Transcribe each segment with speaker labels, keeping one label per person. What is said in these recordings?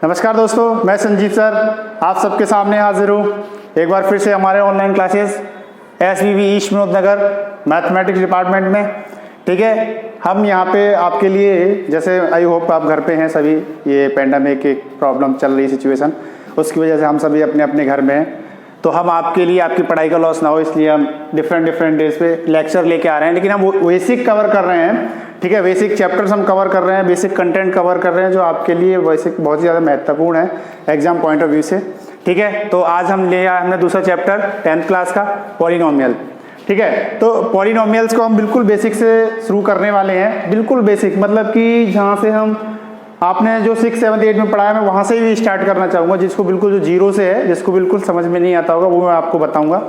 Speaker 1: नमस्कार दोस्तों, मैं संजीव सर आप सबके सामने हाजिर हूँ एक बार फिर से हमारे online classes SVV east Vinod Nagar mathematics department में। ठीक है, हम यहाँ पे आपके लिए, जैसे आई होप आप घर पे हैं सभी, ये पेंडेमिक की प्रॉब्लम चल रही सिचुएशन, उसकी वजह से हम सभी अपने अपने घर में हैं। तो हम आपके लिए आपकी पढ़ाई का लॉस ना हो, इसलिए हम डिफरेंट डेज पे लेक्चर लेके आ रहे हैं। लेकिन हम बेसिक कवर कर रहे हैं, ठीक है, बेसिक चैप्टर्स हम कवर कर रहे हैं, बेसिक कंटेंट कवर कर रहे हैं, जो आपके लिए बेसिक बहुत ही ज़्यादा महत्वपूर्ण है एग्जाम पॉइंट ऑफ व्यू से। ठीक है, तो आज हम ले आए हमने दूसरा चैप्टर 10th क्लास का पॉलिनोमियल। ठीक है, तो पॉलिनोमियल्स को हम बिल्कुल बेसिक से शुरू करने वाले हैं, बिल्कुल बेसिक, मतलब कि जहाँ से हम आपने जो 6, 7, 8 में पढ़ा है मैं वहाँ से ही स्टार्ट करना चाहूँगा। जिसको बिल्कुल जो जीरो से है, जिसको बिल्कुल समझ में नहीं आता होगा, वो मैं आपको बताऊँगा।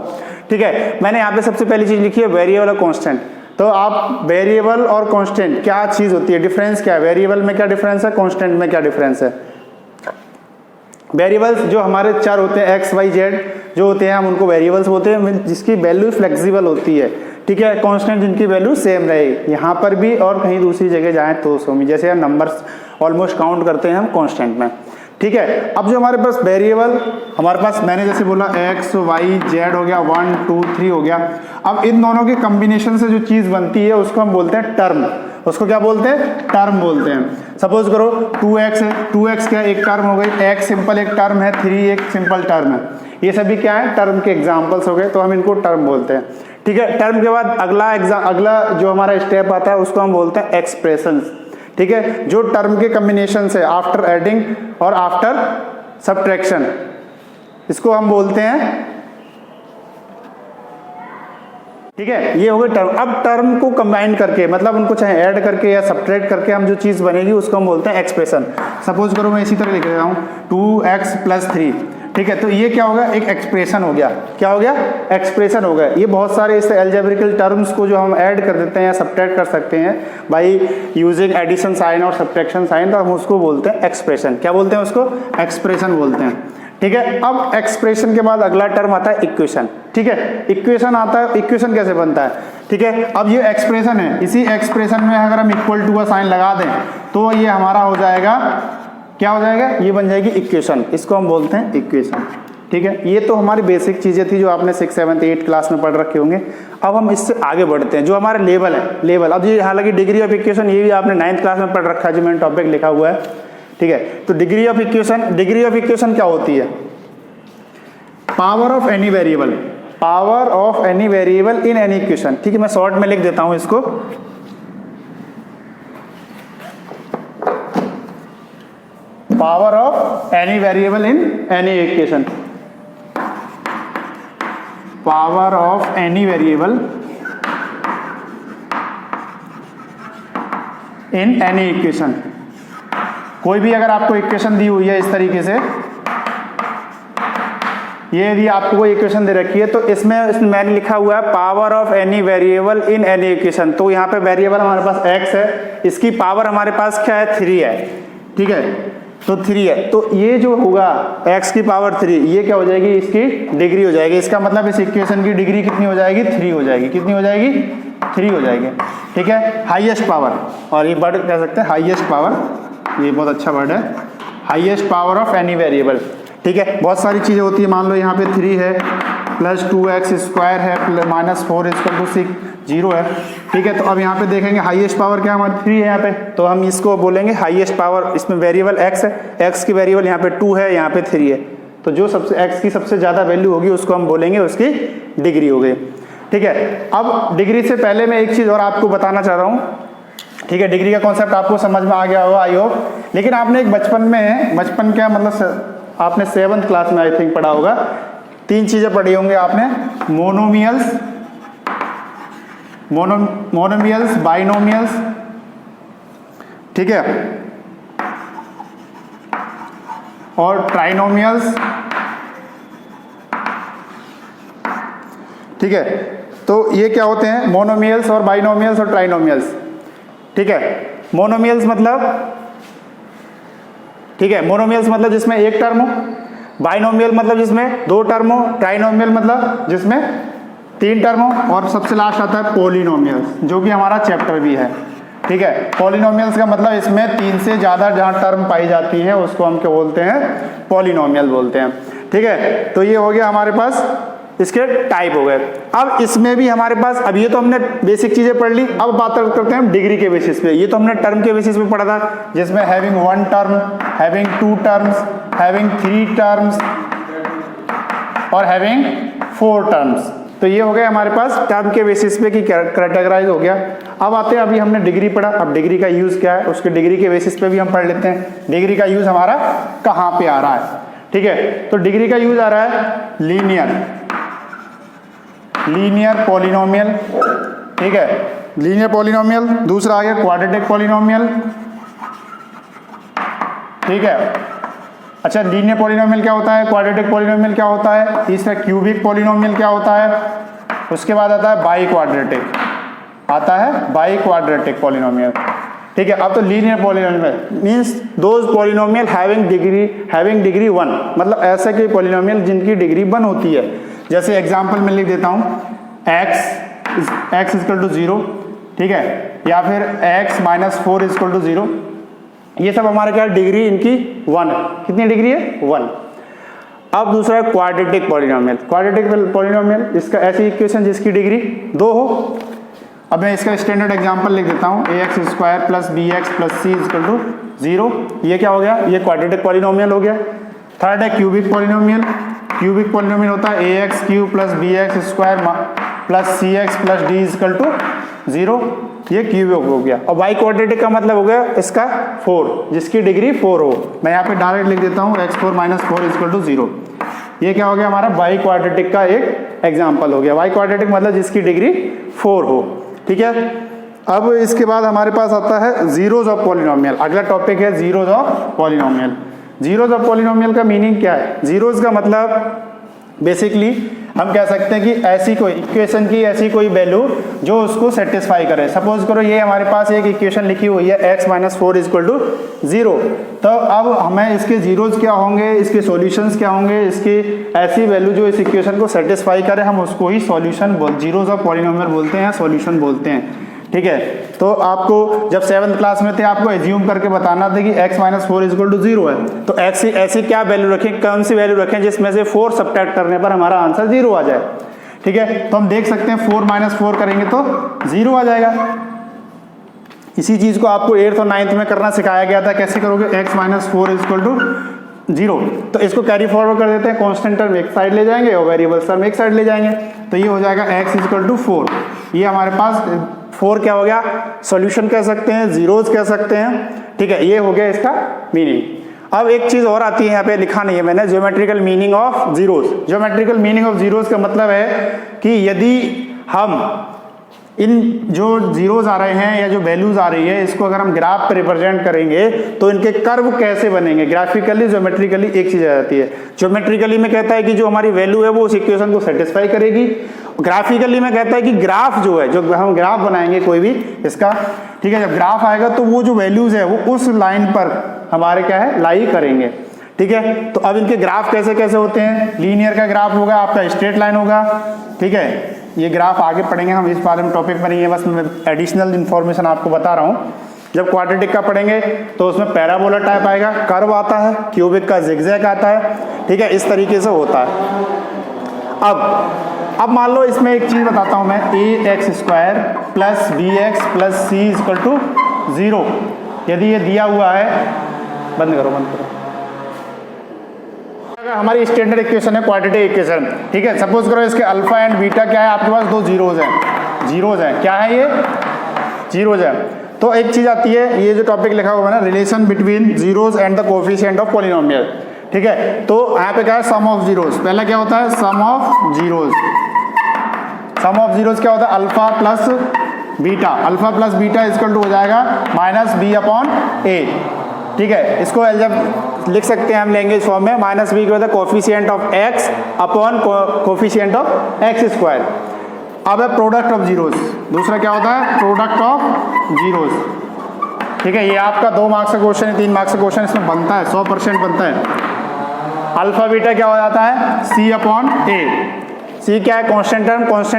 Speaker 1: ठीक है, मैंने यहाँ पे सबसे पहली चीज़ लिखी है वेरिएबल और कांस्टेंट। तो आप वेरिएबल और कांस्टेंट क्या चीज़ होती है, डिफरेंस क्या है, वेरिएबल में क्या डिफरेंस है, कांस्टेंट में क्या डिफरेंस है। वेरिएबल्स जो हमारे चर होते हैं x, y, z जो होते हैं, हम उनको वेरिएबल्स बोलते हैं, जिसकी वैल्यू फ्लेक्सिबल होती है। ठीक है, कांस्टेंट जिनकी वैल्यू सेम रहे, यहाँ पर भी और कहीं दूसरी जगह जाएं तो उसमें भी, जैसे हम नंबर्स ऑलमोस्ट काउंट करते हैं हम कांस्टेंट में। ठीक है, अब जो हमारे पास वेरिएबल, हमारे पास मैंने जैसे बोला x, y, z हो गया, 1, 2, 3 हो गया। अब इन दोनों के कम्बिनेशन से जो चीज़ बनती है उसको हम बोलते हैं टर्म। उसको क्या बोलते हैं, टर्म बोलते हैं। सपोज करो 2x है, 2x क्या एक टर्म हो गई, x सिंपल एक टर्म है, 3 एक सिंपल टर्म है। ये सभी क्या है, टर्म के एग्जाम्पल्स हो गए, तो हम इनको टर्म बोलते हैं। ठीक है, टर्म के बाद अगला जो हमारा स्टेप आता है उसको हम बोलते हैं एक्सप्रेशंस। ठीक है, जो टर्म के कम्बिनेशन से आफ्टर एडिंग और आफ्टर सब्ट्रैक्शन, इसको हम बोलते हैं। ठीक है, ये हो गए टर्म। अब टर्म को कंबाइन करके, मतलब उनको चाहे ऐड करके या सब्ट्रैक्ट करके हम जो चीज़ बनेगी उसको हम बोलते हैं एक्सप्रेशन। सपोज करो मैं इसी तरह लिख रहा हूँ 2x + 3। ठीक है, तो ये क्या होगा, एक एक्सप्रेशन हो गया। क्या हो गया, एक्सप्रेशन हो गया। ये बहुत सारे इस अलजेब्रिकल टर्म्स को जो हम ऐड कर देते हैं या सब्ट्रैक्ट कर सकते हैं बाई यूजिंग एडिशन साइन और सब्ट्रैक्शन साइन, तो हम उसको बोलते हैं एक्सप्रेशन। क्या बोलते हैं उसको, एक्सप्रेशन बोलते हैं। ठीक है, अब एक्सप्रेशन के बाद अगला टर्म आता है इक्वेशन। ठीक है, इक्वेशन आता है, इक्वेशन कैसे बनता है। ठीक है, अब ये एक्सप्रेशन है, इसी एक्सप्रेशन में अगर हम इक्वल टू का साइन लगा दें तो ये हमारा हो जाएगा, क्या हो जाएगा, ये बन जाएगी इक्वेशन। इसको हम बोलते हैं इक्वेशन। ठीक है, ये तो हमारी बेसिक चीज़ें थी जो आपने 6, 7, 8 क्लास में पढ़ रखे होंगे। अब हम इससे आगे बढ़ते हैं, जो हमारा लेवल है, लेवल। अब ये हालांकि डिग्री ऑफ इक्वेशन ये भी आपने 9th क्लास में पढ़ रखा है, जो मैंने टॉपिक लिखा हुआ है। ठीक है, तो डिग्री ऑफ इक्वेशन क्या होती है, power of any variable, power of any variable in any equation. ठीक है, मैं शॉर्ट में लिख देता हूं इसको, power of any variable in any equation, power of any variable in any equation. कोई भी अगर आपको इक्वेशन दी हुई है इस तरीके से, ये यदि आपको कोई इक्वेशन दे रखी है, तो इसमें मैंने लिखा हुआ है power of any variable in any equation. तो यहाँ पे वेरिएबल हमारे पास x है, इसकी पावर हमारे पास क्या है, 3 है। ठीक है, तो 3 है, तो ये जो होगा x की पावर 3, ये क्या हो जाएगी, इसकी डिग्री हो जाएगी। इसका मतलब इस इक्वेशन की डिग्री कितनी हो जाएगी, 3 हो जाएगी। कितनी हो जाएगी, 3 हो जाएगी। ठीक है, हाईएस्ट पावर, और ये वर्ड कह सकते हैं हाईएस्ट पावर, ये बहुत अच्छा वर्ड है, highest power of any variable. ठीक है, बहुत सारी चीज़ें होती है, मान लो यहाँ पे 3 है, +2x² है, -4 = 6, 0 है। ठीक है, तो अब यहाँ पे देखेंगे हाईएस्ट पावर क्या हमारी 3 है यहाँ पे, तो हम इसको बोलेंगे हाईएस्ट पावर। इसमें वेरिएबल x है, x की वेरिएबल यहाँ पे 2 है, यहाँ पे 3 है, तो जो सबसे x की सबसे ज़्यादा वैल्यू होगी उसको हम बोलेंगे उसकी डिग्री हो गई। ठीक है, अब डिग्री से पहले मैं एक चीज़ और आपको बताना चाह रहा हूँ। ठीक है, डिग्री का कॉन्सेप्ट आपको समझ में आ गया होगा आई होप। लेकिन आपने एक बचपन क्या मतलब आपने 7th क्लास में आई थिंक पढ़ा होगा, 3 चीज़ें पढ़ी होंगे आपने, मोनोमियल्स, बाइनोमियल्स। ठीक है, और ट्राइनोमियल्स। ठीक है, तो ये क्या होते हैं, मोनोमियल्स और बाइनोमियल्स और ट्राइनोमियल्स। ठीक है, मोनोमियल्स मतलब, ठीक है, मोनोमियल्स मतलब जिसमें एक टर्म हो, बाइनोमियल मतलब जिसमें 2 टर्म हो, ट्राइनोमियल मतलब जिसमें 3 टर्म हो, और सबसे लास्ट आता है पॉलिनोमियल्स, जो कि हमारा चैप्टर भी है। ठीक है, पॉलिनोमियल्स का मतलब इसमें 3 से ज़्यादा जहाँ टर्म पाई जाती हैं उसको हम क्या बोलते हैं, पॉलिनोमियल बोलते हैं। ठीक है, तो ये हो गया हमारे पास, इसके टाइप हो गए। अब इसमें भी हमारे पास, अब ये तो हमने बेसिक चीजें पढ़ ली, अब बात करते हैं डिग्री के बेसिस पे। ये तो हमने टर्म के बेसिस पे पढ़ा था, जिसमें having 1 term, having 2 terms, having 3 terms और हैविंग 4 टर्म्स। तो ये हो गया हमारे पास टर्म के बेसिस पे कि कैटेगराइज हो गया। अब आते हैं, अभी हमने डिग्री पढ़ा, अब डिग्री का यूज क्या है उसके डिग्री के बेसिस पे भी हम पढ़ लेते हैं। डिग्री का यूज हमारा कहाँ पे आ रहा है? ठीक है, तो डिग्री का यूज आ रहा है लीनियर पॉलिनोमियल। ठीक है, लीनियर पॉलिनोमियल। दूसरा आ गया क्वाड्रेटिक पॉलिनोमियल। ठीक है, अच्छा लीनियर पॉलिनोमियल क्या होता है, क्वाड्रेटिक पॉलिनोमियल क्या होता है, तीसरा क्यूबिक पॉलिनोमियल क्या होता है, उसके बाद आता है बाई क्वाड्रेटिक पॉलिनोमियल। ठीक है, अब तो linear polynomial means those polynomial having degree 1, मतलब ऐसे के पॉलिनोमियल जिनकी डिग्री 1 होती है। जैसे एग्जांपल में लिख देता हूं x इक्वल टू 0, ठीक है, या फिर x माइनस 4 इक्वल टू 0। ये सब हमारे क्या डिग्री इनकी 1 है। कितनी डिग्री है? 1। अब दूसरा है क्वाड्रेटिक पॉलिनोमियल, इसका ऐसी इक्वेशन जिसकी डिग्री 2 हो। अब मैं इसका स्टैंडर्ड एग्जांपल लिख देता हूं, ax² plus bx plus c equal to 0। ये क्या हो गया? ये क्वाड्रेटिक पॉलिनोमियल हो गया। थर्ड है क्यूबिक पॉलिनोमियल होता है ax³ plus bx² plus cx plus d equal to 0। ये क्यूबिक हो गया। और बाई क्वाड्रेटिक का मतलब हो गया इसका 4, जिसकी डिग्री 4 हो। मैं यहाँ पे डायरेक्ट लिख देता हूँ x4 माइनस 4 इक्वल टू 0। ये क्या हो गया हमारा बाई क्वाड्रेटिक का एक एग्जाम्पल हो गया। बाई क्वाड्रेटिक मतलब जिसकी डिग्री 4 हो। ठीक है, अब इसके बाद हमारे पास आता है जीरोज ऑफ पॉलिनोमियल। अगला टॉपिक है zeros of polynomial. Zeros of polynomial का मीनिंग क्या है? जीरोज का मतलब बेसिकली हम कह सकते हैं कि ऐसी कोई इक्वेशन की ऐसी कोई वैल्यू जो उसको सेटिस्फाई करे। सपोज करो ये हमारे पास एक इक्वेशन लिखी हुई है x माइनस 4 इक्वल टू 0। तो अब हमें इसके जीरोज क्या होंगे, इसके सॉल्यूशंस क्या होंगे, इसकी ऐसी वैल्यू जो इस इक्वेशन को सेटिस्फाई करे, हम उसको ही सॉल्यूशन जीरोज ऑफ पॉलिनोमियल बोलते हैं, सॉल्यूशन बोलते हैं। ठीक है, तो आपको जब 7th क्लास में थे आपको एज्यूम करके बताना था कि x माइनस 4 इक्वल टू 0 है, तो x ऐसी क्या वैल्यू रखें, कौन सी वैल्यू रखें जिसमें से 4 सब्ट्रैक्ट करने पर हमारा आंसर 0 आ जाए। ठीक है, तो हम देख सकते हैं 4 माइनस 4 करेंगे तो 0 आ जाएगा। इसी चीज को आपको 8th और 9th में करना सिखाया गया था। कैसे करोगे? x minus 4 equal to 0। तो इसको कैरी फॉरवर्ड कर देते हैं, कांस्टेंट टर्म एक साइड ले जाएंगे और वेरिएबल टर्म एक साइड ले जाएंगे। तो ये हो जाएगा x इक्वल टू 4। ये हमारे पास 4 क्या हो गया? सॉल्यूशन कह सकते हैं, जीरोज कह सकते हैं। ठीक है, ये हो गया इसका मीनिंग। अब एक चीज और आती है, यहाँ पे लिखा नहीं है मैंने, geometrical meaning of zeros. Geometrical meaning of zeros का मतलब है कि यदि हम इन जो जीरोज आ रहे हैं या जो वैल्यूज आ रही है, इसको अगर हम ग्राफ पे रिप्रेजेंट करेंगे तो इनके कर्व कैसे बनेंगे। ग्राफिकली ज्योमेट्रिकली एक चीज आ जाती है। ज्योमेट्रिकली में कहता है कि जो हमारी वैल्यू है वो उस इक्वेशन को सेटिस्फाई करेगी। ग्राफिकली में कहता है कि ग्राफ जो है, जो हम ग्राफ बनाएंगे कोई भी इसका, ठीक है, जब ग्राफ आएगा तो वो जो वैल्यूज है वो उस लाइन पर हमारे क्या है, लाई करेंगे। ठीक है, तो अब इनके ग्राफ कैसे कैसे होते हैं? लीनियर का ग्राफ होगा, आपका स्ट्रेट लाइन होगा। ठीक है, ये ग्राफ आगे पढ़ेंगे हम, इस बारे में टॉपिक पर नहीं है, बस मैं एडिशनल इन्फॉर्मेशन आपको बता रहा हूँ। जब क्वाड्रेटिक का पढ़ेंगे तो उसमें पैराबोला टाइप आएगा, कर्व आता है, क्यूबिक का जिगजैग आता है। ठीक है, इस तरीके से होता है। अब मान लो इसमें एक चीज बताता हूं मैं, ax² plus bx plus c equal to 0 यदि ये दिया हुआ है, बंद करो। हमारी स्टैंडर्ड इक्वेशन है क्वाड्रेटिक इक्वेशन। ठीक है, सपोज करो इसके अल्फा एंड बीटा क्या है, आपके पास 2 जीरोज हैं। क्या है ये? जीरोज है। तो एक चीज आती है, ये जो टॉपिक लिखा हुआ है ना, relation between zeros and the coefficient of polynomial. ठीक है, तो यहाँ पे क्या है, सम ऑफ जीरोज। पहला क्या होता है? Sum of zeros. Sum of zeros क्या होता है? Alpha plus beta. Alpha plus beta equal to हो जाएगा माइनस बी अपॉन ए। ठीक है, इसको जब लिख सकते हैं हम लैंग्वेज फॉर्म में, माइनस बी क्या होता है? Coefficient of x upon coefficient of x square. अब है प्रोडक्ट ऑफ जीरोज। दूसरा क्या होता है? Product of zeros. ठीक है, ये आपका 2 मार्क्स का क्वेश्चन है, 3 मार्क्स का क्वेश्चन इसमें बनता है, 100% बनता है। अल्फा बीटा क्या हो जाता है? सी अपॉन ए। सी क्या है? Constant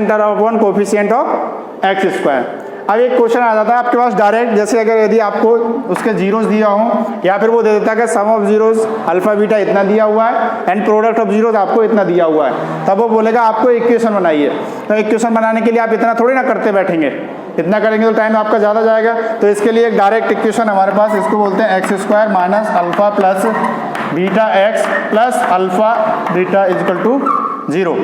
Speaker 1: term upon coefficient of x square. अब एक क्वेश्चन आ जाता है आपके पास डायरेक्ट, जैसे अगर यदि आपको उसके जीरोस दिया हो या फिर वो दे देता है कि सम ऑफ जीरोस अल्फा बीटा इतना दिया हुआ है एंड प्रोडक्ट ऑफ जीरोस आपको इतना दिया हुआ है, तब वो बोलेगा आपको इक्वेशन बनाइए। तो इक्वेशन बनाने के लिए आप इतना थोड़ी ना करते बैठेंगे, इतना करेंगे तो टाइम आपका ज़्यादा जाएगा। तो इसके लिए एक डायरेक्ट इक्वेशन हमारे पास, इसको बोलते हैं x square minus alpha plus beta x plus alpha beta equal to 0।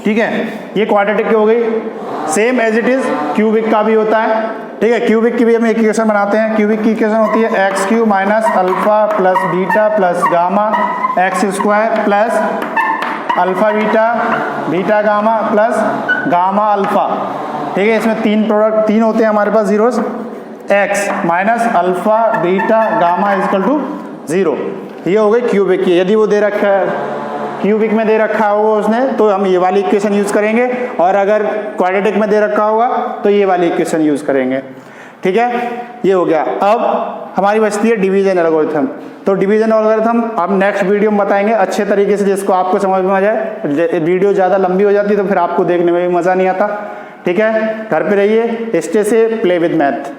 Speaker 1: ठीक है, ये क्वाड्रेटिक की हो गई। Same as it is cubic का भी होता है। ठीक है, क्यूबिक की भी हम इक्वेशन बनाते हैं। क्यूबिक की इक्वेशन होती है x cube minus alpha plus beta plus gamma x square plus alpha beta beta gamma plus gamma alpha. ठीक है, इसमें तीन होते हैं हमारे पास zeros, x minus alpha beta gamma equal to 0। ये हो गई क्यूबिक की। यदि वो दे रखा है क्यूबिक में दे रखा होगा उसने तो हम ये वाली इक्वेशन यूज़ करेंगे, और अगर क्वाड्रेटिक में दे रखा होगा तो ये वाली इक्वेशन यूज़ करेंगे। ठीक है, ये हो गया। अब हमारी बचती है डिवीजन एल्गोरिथम। तो डिवीजन एल्गोरिथम हम नेक्स्ट वीडियो में बताएंगे अच्छे तरीके से, जिसको आपको समझ में आ जाए। वीडियो ज़्यादा लंबी हो जाती है तो फिर आपको देखने में भी मज़ा नहीं आता। ठीक है, घर पे रहिए, स्टे से प्ले विद मैथ।